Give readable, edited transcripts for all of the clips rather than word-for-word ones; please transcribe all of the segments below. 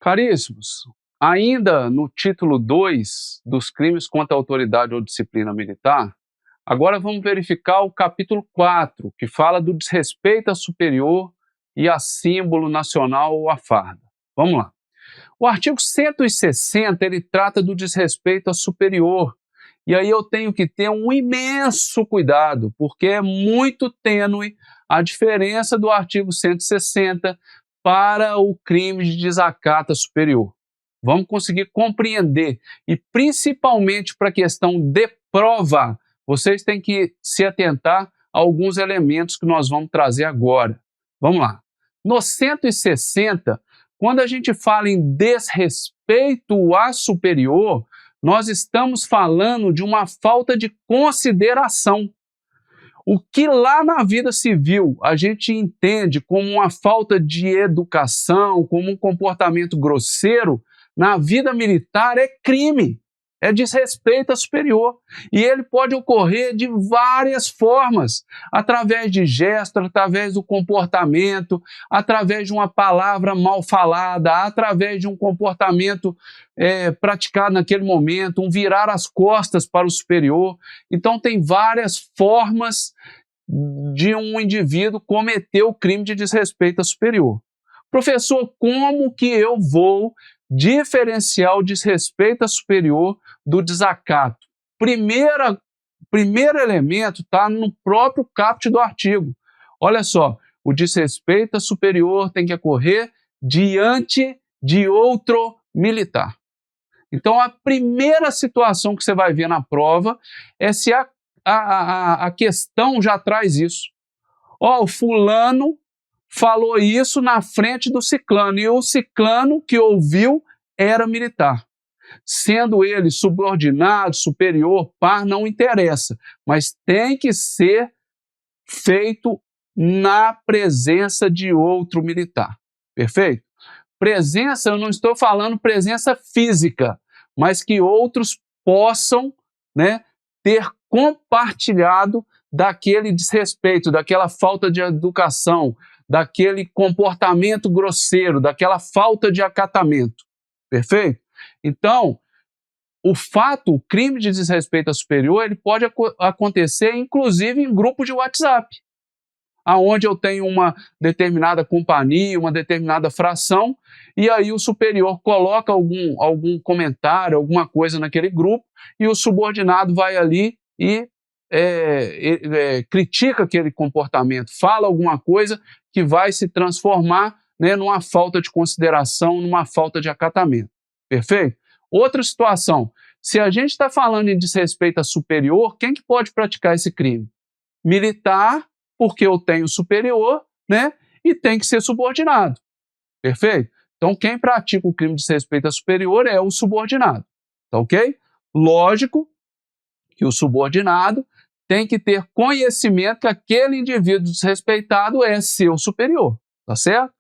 Caríssimos, ainda no título 2 dos crimes contra a autoridade ou disciplina militar, agora vamos verificar o capítulo 4, que fala do desrespeito a superior e a símbolo nacional ou a farda. Vamos lá. O artigo 160, ele trata do desrespeito a superior. E aí eu tenho que ter um imenso cuidado, porque é muito tênue a diferença do artigo 160 para o crime de desacato a superior. Vamos conseguir compreender, e principalmente para a questão de prova, vocês têm que se atentar a alguns elementos que nós vamos trazer agora. Vamos lá. No 160, quando a gente fala em desrespeito a superior, nós estamos falando de uma falta de consideração. O que lá na vida civil a gente entende como uma falta de educação, como um comportamento grosseiro, na vida militar é crime, é desrespeito a superior. E ele pode ocorrer de várias formas, através de gestos, através do comportamento, através de uma palavra mal falada, através de um comportamento praticado naquele momento, um virar as costas para o superior. Então tem várias formas de um indivíduo cometer o crime de desrespeito a superior. Professor, como que eu vou diferenciar o desrespeito a superior do desacato? Primeiro elemento está no próprio caput do artigo. Olha só, o desrespeito a superior tem que ocorrer diante de outro militar. Então, a primeira situação que você vai ver na prova é se a questão já traz isso. Ó, o fulano falou isso na frente do ciclano, e o ciclano que ouviu era militar. Sendo ele subordinado, superior, par, não interessa, mas tem que ser feito na presença de outro militar. Perfeito? Presença, eu não estou falando presença física, mas que outros possam, ter compartilhado daquele desrespeito, daquela falta de educação, daquele comportamento grosseiro, daquela falta de acatamento. Perfeito? Então, o crime de desrespeito a superior, ele pode acontecer inclusive em grupo de WhatsApp, aonde eu tenho uma determinada companhia, uma determinada fração, e aí o superior coloca algum comentário, alguma coisa naquele grupo, e o subordinado vai ali e critica aquele comportamento, fala alguma coisa que vai se transformar numa falta de consideração, numa falta de acatamento. Perfeito? Outra situação, se a gente está falando em desrespeito a superior, quem que pode praticar esse crime? Militar, porque eu tenho superior, e tem que ser subordinado. Perfeito? Então, quem pratica o crime de desrespeito a superior é o subordinado. Tá ok? Lógico que o subordinado tem que ter conhecimento que aquele indivíduo desrespeitado é seu superior, tá certo?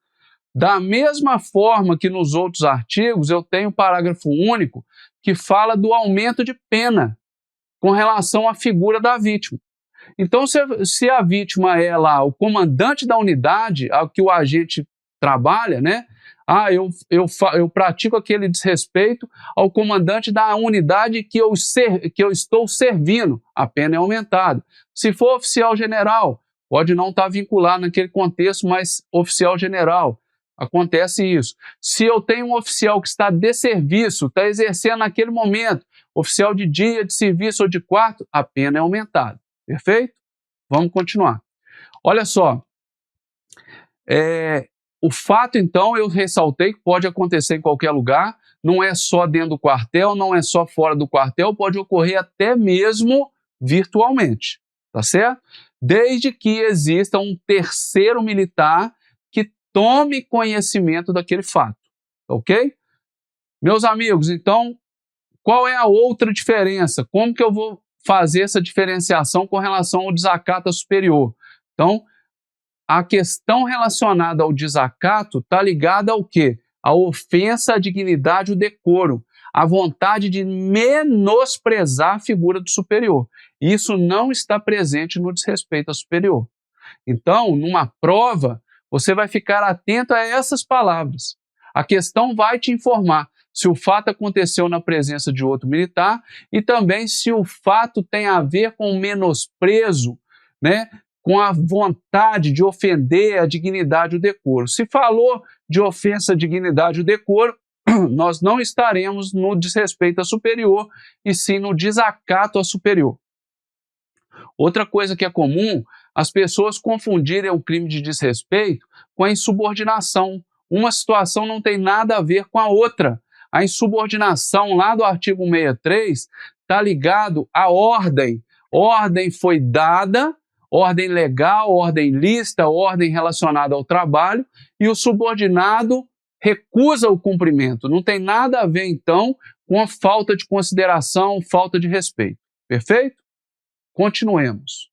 Da mesma forma que nos outros artigos, eu tenho um parágrafo único que fala do aumento de pena com relação à figura da vítima. Então, se a vítima é lá o comandante da unidade a que o agente trabalha, eu pratico aquele desrespeito ao comandante da unidade que eu estou servindo, a pena é aumentada. Se for oficial general, pode não estar vinculado naquele contexto, mas oficial general, acontece isso. Se eu tenho um oficial que está de serviço, está exercendo naquele momento, oficial de dia, de serviço ou de quarto, a pena é aumentada. Perfeito? Vamos continuar. Olha só, o fato, então, eu ressaltei que pode acontecer em qualquer lugar, não é só dentro do quartel, não é só fora do quartel, pode ocorrer até mesmo virtualmente, tá certo? Desde que exista um terceiro militar que tome conhecimento daquele fato, ok? Meus amigos, então, qual é a outra diferença? Como que eu vou fazer essa diferenciação com relação ao desacato a superior? Então, a questão relacionada ao desacato está ligada ao quê? A ofensa à dignidade e o decoro, a vontade de menosprezar a figura do superior. Isso não está presente no desrespeito ao superior. Então, numa prova, você vai ficar atento a essas palavras. A questão vai te informar se o fato aconteceu na presença de outro militar e também se o fato tem a ver com o menosprezo, né, com a vontade de ofender a dignidade e o decoro. Se falou de ofensa à dignidade e o decoro, nós não estaremos no desrespeito a superior, e sim no desacato a superior. Outra coisa que é comum, as pessoas confundirem o crime de desrespeito com a insubordinação. Uma situação não tem nada a ver com a outra. A insubordinação, lá do artigo 163, está ligado à ordem. Ordem foi dada, ordem legal, ordem lícita, ordem relacionada ao trabalho, e o subordinado recusa o cumprimento. Não tem nada a ver, então, com a falta de consideração, falta de respeito. Perfeito? Continuemos.